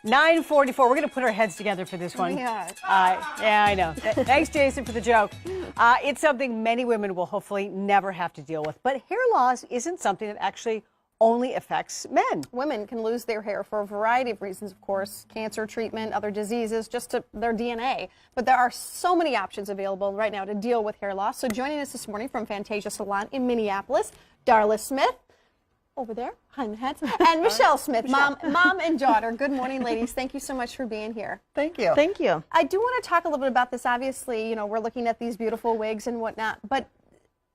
9:44. We're going to put our heads together for this one. Yeah. Yeah, I know. Thanks, Jason, for the joke. It's something many women will hopefully never have to deal with. But hair loss isn't something that actually only affects men. Women can lose their hair for a variety of reasons, of course, cancer treatment, other diseases, just to their DNA. But there are so many options available right now to deal with hair loss. So joining us this morning from Fantasia Salon in Minneapolis, Darla Smith, over there, behind the heads, and Michelle Smith, mom and daughter. Good morning, ladies. Thank you so much for being here. Thank you. Thank you. I do want to talk a little bit about this. Obviously, you know, we're looking at these beautiful wigs and whatnot, but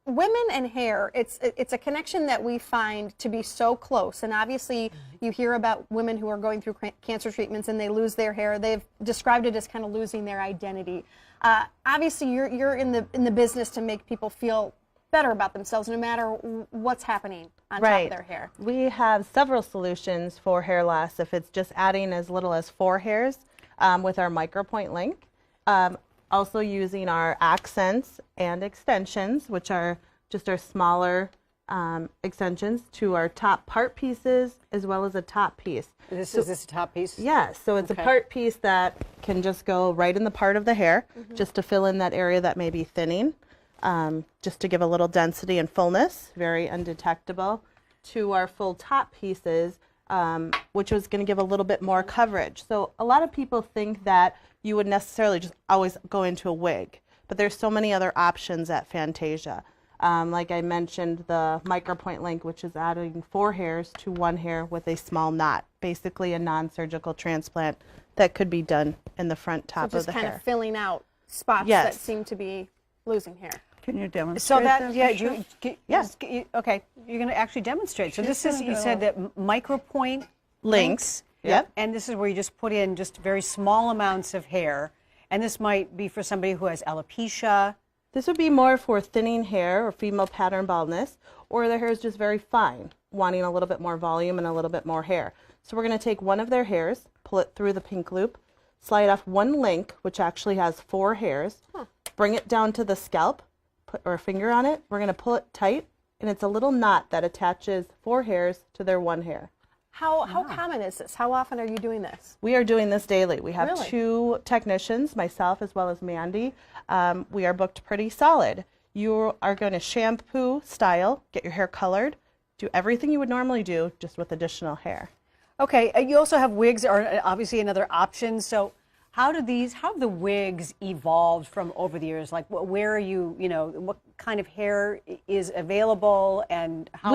women and hair, it's a connection that we find to be so close. And obviously, you hear about women who are going through cancer treatments and they lose their hair. They've described it as kind of losing their identity. Obviously, you're in the business to make people feel better about themselves no matter what's happening on top of their hair. We have several solutions for hair loss if it's just adding as little as 4 hairs with our micropoint link. Also using our accents and extensions, which are just our smaller extensions to our top part pieces as well as a top piece. Is this a top piece? Yes, so it's a part piece that can just go right in the part of the hair just to fill in that area that may be thinning. Just to give a little density and fullness, very undetectable, to our full top pieces, which was going to give a little bit more coverage. So a lot of people think that you would necessarily just always go into a wig, but there's so many other options at Fantasia. Like I mentioned, the micropoint link, which is adding 4 hairs to 1 hair with a small knot, basically a non-surgical transplant that could be done in the front top of the hair. Just kind of filling out spots that seem to be losing hair. Can you demonstrate? So that, Yes. Okay, you're going to actually demonstrate. So this is, you said that micropoint Links. Yep. And this is where you just put in just very small amounts of hair. And this might be for somebody who has alopecia. This would be more for thinning hair or female pattern baldness, or their hair is just very fine, wanting a little bit more volume and a little bit more hair. So we're going to take one of their hairs, pull it through the pink loop, slide off one link, which actually has 4 hairs, bring it down to the scalp, put our finger on it, we're going to pull it tight, and it's a little knot that attaches 4 hairs to their 1 hair. How common is this? How often are you doing this? We are doing this daily. We have Really? 2 technicians, myself as well as Mandy. We are booked pretty solid. You are going to shampoo, style, get your hair colored, do everything you would normally do, just with additional hair. Okay, you also have wigs, are obviously another option. So how have the wigs evolved from over the years? Like, where are you, what kind of hair is available, and how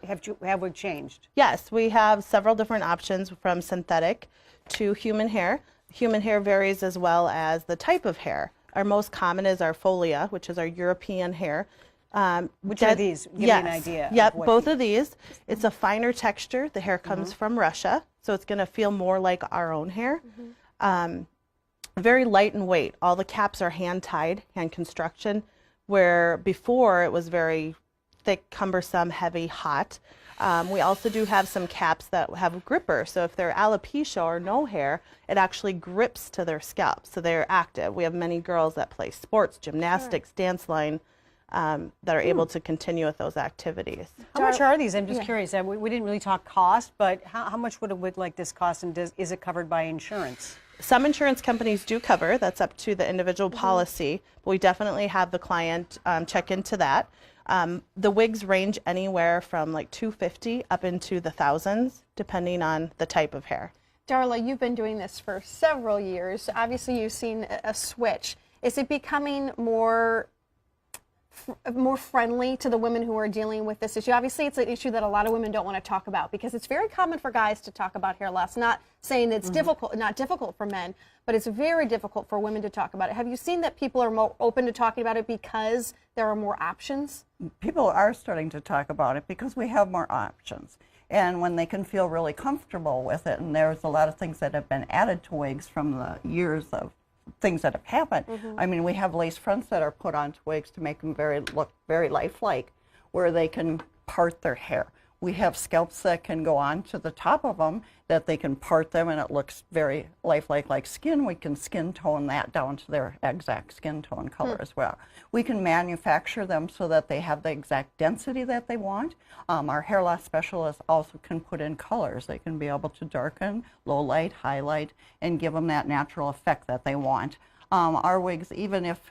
have wig changed? Yes, we have several different options from synthetic to human hair. Human hair varies as well as the type of hair. Our most common is our folia, which is our European hair. Which are these? Give me an idea. Yep, both of these. It's a finer texture. The hair comes from Russia, so it's going to feel more like our own hair. Very light in weight. All the caps are hand-tied, hand construction, where before it was very thick, cumbersome, heavy, hot. We also do have some caps that have a gripper, so if they're alopecia or no hair, it actually grips to their scalp, so they're active. We have many girls that play sports, gymnastics, dance line, that are able to continue with those activities. How much are these? I'm just curious. We didn't really talk cost, but how much would a wig like this cost, and is it covered by insurance? Some insurance companies do cover. That's up to the individual policy, but we definitely have the client check into that. The wigs range anywhere from like $250 up into the thousands, depending on the type of hair. Darla, you've been doing this for several years. Obviously, you've seen a switch. Is it becoming more friendly to the women who are dealing with this issue? Obviously, it's an issue that a lot of women don't want to talk about because it's very common for guys to talk about hair loss. Not saying it's not difficult for men, but it's very difficult for women to talk about it. Have you seen that people are more open to talking about it because there are more options? People are starting to talk about it because we have more options. And when they can feel really comfortable with it, and there's a lot of things that have been added to wigs from the years of things that have happened. I mean, we have lace fronts that are put onto wigs to make them look very lifelike, where they can part their hair. We have scalps that can go on to the top of them, that they can part them and it looks very lifelike like skin. We can skin tone that down to their exact skin tone color as well. We can manufacture them so that they have the exact density that they want. Our hair loss specialists also can put in colors. They can be able to darken, low light, highlight, and give them that natural effect that they want. Our wigs, even if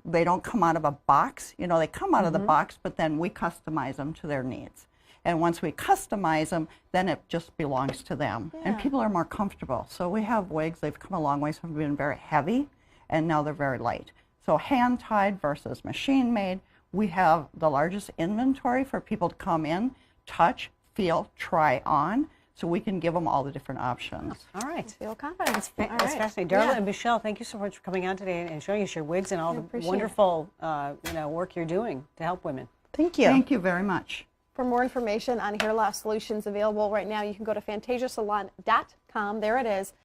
they don't come out of a box, you know, they come out of the box, but then we customize them to their needs. And once we customize them, then it just belongs to them. And people are more comfortable. So we have wigs, they've come a long way from being very heavy, and now they're very light. So hand-tied versus machine-made, we have the largest inventory for people to come in, touch, feel, try on, so we can give them all the different options. All right. Feel confident. That's fascinating. Darla and Michelle, thank you so much for coming on today and showing us your wigs and all the wonderful work you're doing to help women. Thank you. Thank you very much. For more information on hair loss solutions available right now, you can go to FantasiaSalon.com. There it is.